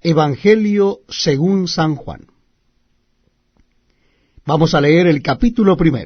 Evangelio según San Juan. Vamos a leer el capítulo 1.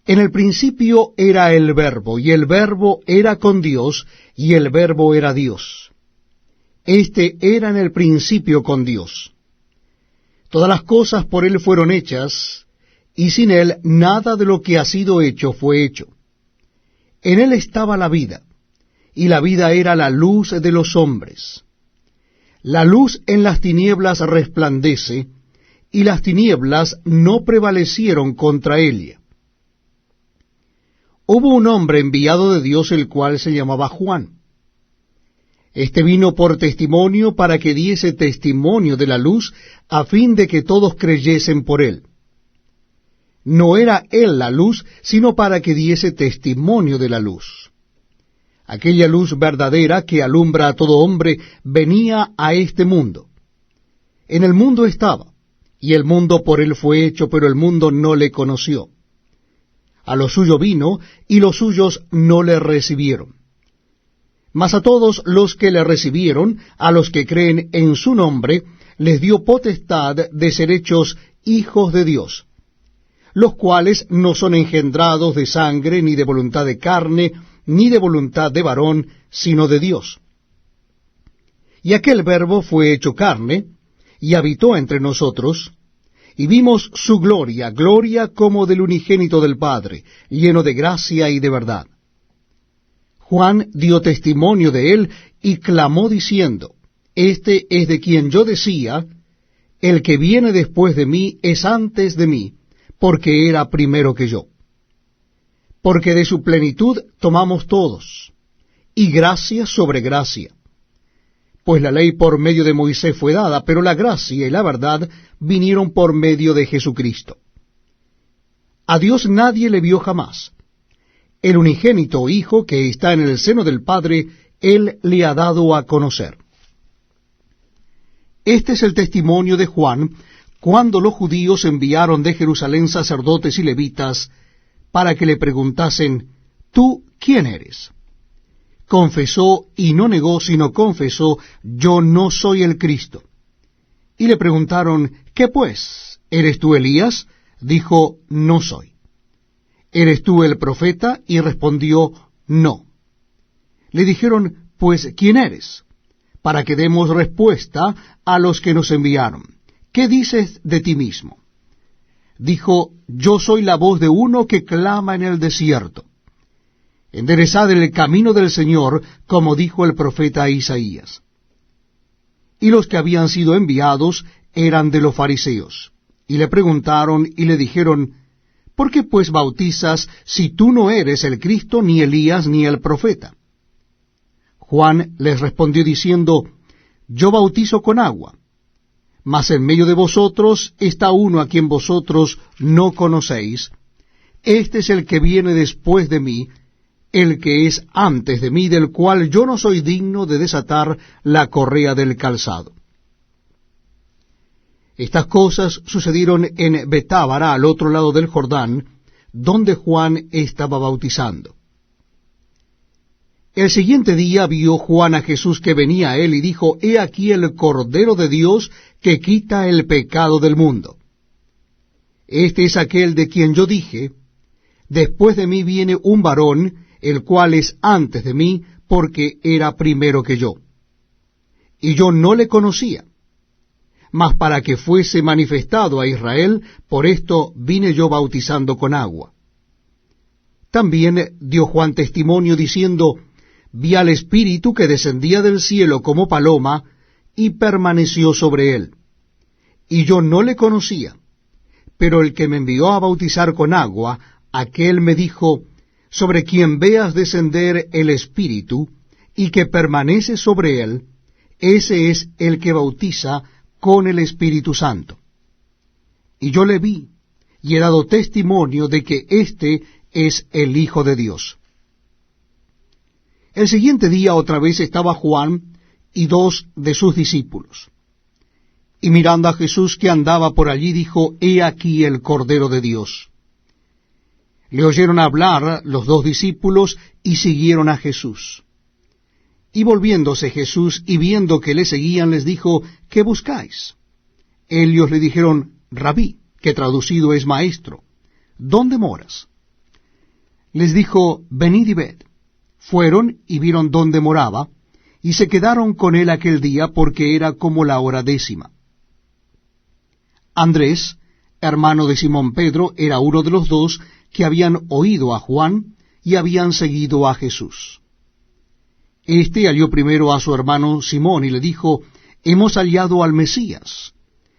En el principio era el Verbo, y el Verbo era con Dios, y el Verbo era Dios. Este era en el principio con Dios. Todas las cosas por él fueron hechas, y sin él nada de lo que ha sido hecho fue hecho. En él estaba la vida, y la vida era la luz de los hombres. La luz en las tinieblas resplandece, y las tinieblas no prevalecieron contra ella. Hubo un hombre enviado de Dios, el cual se llamaba Juan. Este vino por testimonio para que diese testimonio de la luz, a fin de que todos creyesen por él. No era él la luz, sino para que diese testimonio de la luz. Aquella luz verdadera que alumbra a todo hombre venía a este mundo. En el mundo estaba, y el mundo por él fue hecho, pero el mundo no le conoció. A lo suyo vino, y los suyos no le recibieron. Mas a todos los que le recibieron, a los que creen en su nombre, les dio potestad de ser hechos hijos de Dios, los cuales no son engendrados de sangre, ni de voluntad de carne, ni de voluntad de varón, sino de Dios. Y aquel Verbo fue hecho carne, y habitó entre nosotros, y vimos su gloria, gloria como del unigénito del Padre, lleno de gracia y de verdad. Juan dio testimonio de él, y clamó diciendo, Este es de quien yo decía, el que viene después de mí es antes de mí, porque era primero que yo. Porque de su plenitud tomamos todos, y gracia sobre gracia. Pues la ley por medio de Moisés fue dada, pero la gracia y la verdad vinieron por medio de Jesucristo. A Dios nadie le vio jamás. El unigénito Hijo que está en el seno del Padre, Él le ha dado a conocer. Este es el testimonio de Juan, cuando los judíos enviaron de Jerusalén sacerdotes y levitas, para que le preguntasen, ¿tú quién eres? Confesó y no negó, sino confesó, yo no soy el Cristo. Y le preguntaron, ¿qué pues? ¿Eres tú Elías? Dijo, no soy. ¿Eres tú el profeta? Y respondió, no. Le dijeron, pues, ¿quién eres? Para que demos respuesta a los que nos enviaron. ¿Qué dices de ti mismo? Dijo, yo soy la voz de uno que clama en el desierto. Enderezad el camino del Señor, como dijo el profeta Isaías. Y los que habían sido enviados eran de los fariseos. Y le preguntaron y le dijeron, ¿por qué pues bautizas si tú no eres el Cristo, ni Elías, ni el profeta? Juan les respondió diciendo, yo bautizo con agua, mas en medio de vosotros está uno a quien vosotros no conocéis. Este es el que viene después de mí, el que es antes de mí, del cual yo no soy digno de desatar la correa del calzado. Estas cosas sucedieron en Betábara, al otro lado del Jordán, donde Juan estaba bautizando. El siguiente día vio Juan a Jesús que venía a él, y dijo, He aquí el Cordero de Dios que quita el pecado del mundo. Este es aquel de quien yo dije, después de mí viene un varón, el cual es antes de mí, porque era primero que yo. Y yo no le conocía, mas para que fuese manifestado a Israel, por esto vine yo bautizando con agua. También dio Juan testimonio diciendo, vi al Espíritu que descendía del cielo como paloma, y permaneció sobre él. Y yo no le conocía, pero el que me envió a bautizar con agua, aquel me dijo, sobre quien veas descender el Espíritu, y que permanece sobre él, ese es el que bautiza con el Espíritu Santo. Y yo le vi, y he dado testimonio de que éste es el Hijo de Dios. El siguiente día otra vez estaba Juan y 2 de sus discípulos. Y mirando a Jesús que andaba por allí, dijo, He aquí el Cordero de Dios. Le oyeron hablar los 2 discípulos y siguieron a Jesús. Y volviéndose Jesús y viendo que le seguían, les dijo, ¿qué buscáis? Ellos le dijeron, Rabí, que traducido es maestro, ¿dónde moras? Les dijo, venid y ved. Fueron y vieron dónde moraba, y se quedaron con él aquel día, porque era como la hora 10. Andrés, hermano de Simón Pedro, era uno de los dos que habían oído a Juan y habían seguido a Jesús. Este halló primero a su hermano Simón y le dijo, hemos hallado al Mesías,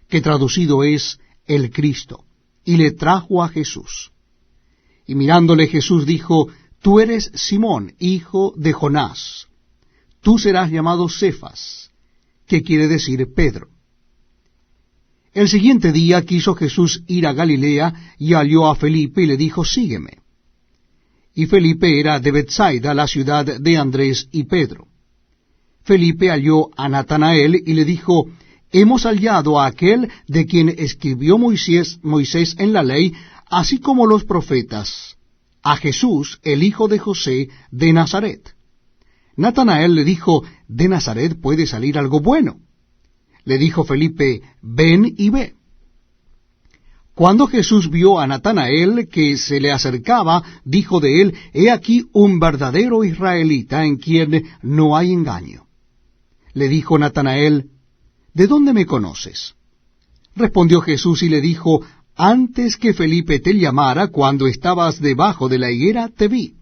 que traducido es el Cristo, y le trajo a Jesús. Y mirándole Jesús dijo, tú eres Simón, hijo de Jonás, tú serás llamado Cefas, que quiere decir Pedro. El siguiente día quiso Jesús ir a Galilea y halló a Felipe y le dijo, sígueme. Y Felipe era de Betsaida, la ciudad de Andrés y Pedro. Felipe halló a Natanael y le dijo, hemos hallado a aquel de quien escribió Moisés en la ley, así como los profetas, a Jesús, el hijo de José, de Nazaret. Natanael le dijo, ¿de Nazaret puede salir algo bueno? Le dijo Felipe, ven y ve. Cuando Jesús vio a Natanael que se le acercaba, dijo de él, he aquí un verdadero israelita en quien no hay engaño. Le dijo Natanael, ¿de dónde me conoces? Respondió Jesús y le dijo, antes que Felipe te llamara, cuando estabas debajo de la higuera, te vi.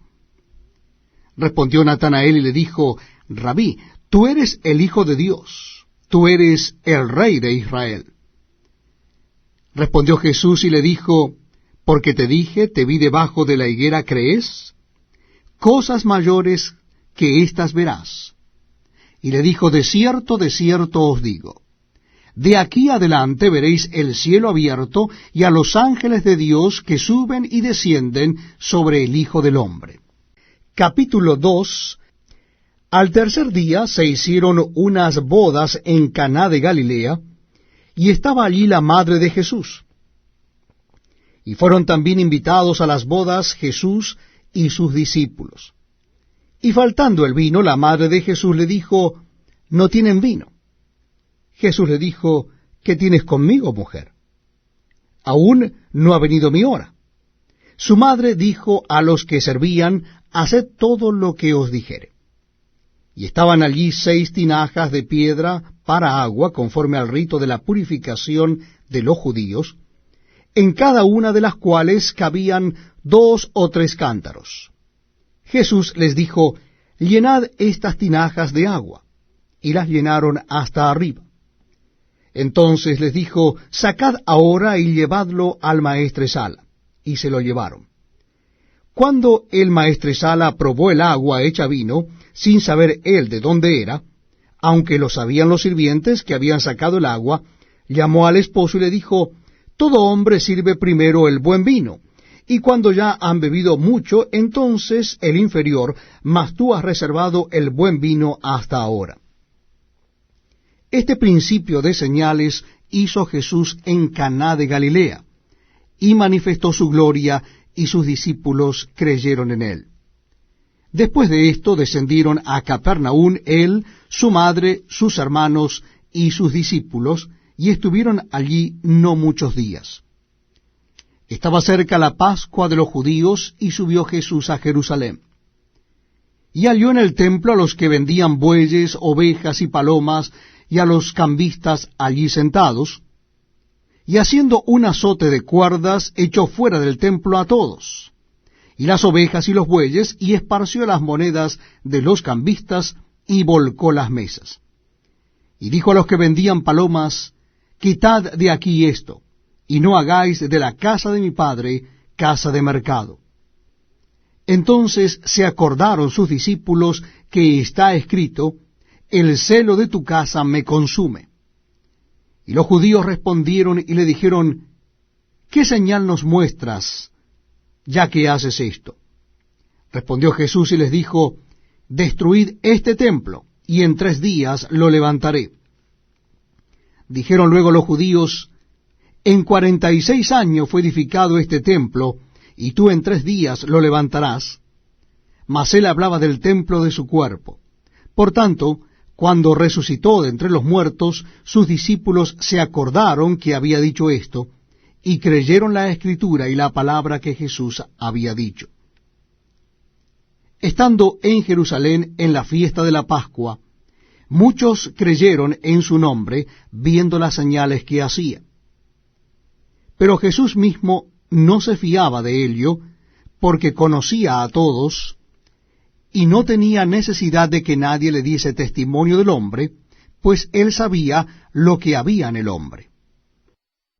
Respondió Natanael y le dijo, Rabí, tú eres el Hijo de Dios, tú eres el Rey de Israel. Respondió Jesús y le dijo, porque te dije, te vi debajo de la higuera, ¿crees? Cosas mayores que éstas verás. Y le dijo, de cierto os digo, de aquí adelante veréis el cielo abierto y a los ángeles de Dios que suben y descienden sobre el Hijo del Hombre. Capítulo 2. Al tercer día se hicieron unas bodas en Caná de Galilea, y estaba allí la madre de Jesús. Y fueron también invitados a las bodas Jesús y sus discípulos. Y faltando el vino, la madre de Jesús le dijo, no tienen vino. Jesús le dijo, ¿qué tienes conmigo, mujer? Aún no ha venido mi hora. Su madre dijo a los que servían, haced todo lo que os dijere. Y estaban allí 6 tinajas de piedra para agua, conforme al rito de la purificación de los judíos, en cada una de las cuales cabían 2 o 3 cántaros. Jesús les dijo, llenad estas tinajas de agua, y las llenaron hasta arriba. Entonces les dijo, sacad ahora y llevadlo al maestresala, y se lo llevaron. Cuando el maestresala probó el agua hecha vino, sin saber él de dónde era, aunque lo sabían los sirvientes que habían sacado el agua, llamó al esposo y le dijo, todo hombre sirve primero el buen vino, y cuando ya han bebido mucho, entonces el inferior, mas tú has reservado el buen vino hasta ahora. Este principio de señales hizo Jesús en Caná de Galilea, y manifestó su gloria, y sus discípulos creyeron en él. Después de esto descendieron a Capernaum él, su madre, sus hermanos y sus discípulos, y estuvieron allí no muchos días. Estaba cerca la Pascua de los judíos, y subió Jesús a Jerusalén. Y halló en el templo a los que vendían bueyes, ovejas y palomas, y a los cambistas allí sentados, y haciendo un azote de cuerdas, echó fuera del templo a todos, y las ovejas y los bueyes, y esparció las monedas de los cambistas, y volcó las mesas. Y dijo a los que vendían palomas, quitad de aquí esto, y no hagáis de la casa de mi padre casa de mercado. Entonces se acordaron sus discípulos que está escrito, el celo de tu casa me consume. Y los judíos respondieron y le dijeron, ¿qué señal nos muestras, ya que haces esto? Respondió Jesús y les dijo, destruid este templo, y en 3 días lo levantaré. Dijeron luego los judíos, en 46 años fue edificado este templo, y tú en 3 días lo levantarás. Mas él hablaba del templo de su cuerpo. Por tanto, cuando resucitó de entre los muertos, sus discípulos se acordaron que había dicho esto, y creyeron la Escritura y la palabra que Jesús había dicho. Estando en Jerusalén en la fiesta de la Pascua, muchos creyeron en su nombre, viendo las señales que hacía. Pero Jesús mismo no se fiaba de ello, porque conocía a todos, y no tenía necesidad de que nadie le diese testimonio del hombre, pues él sabía lo que había en el hombre.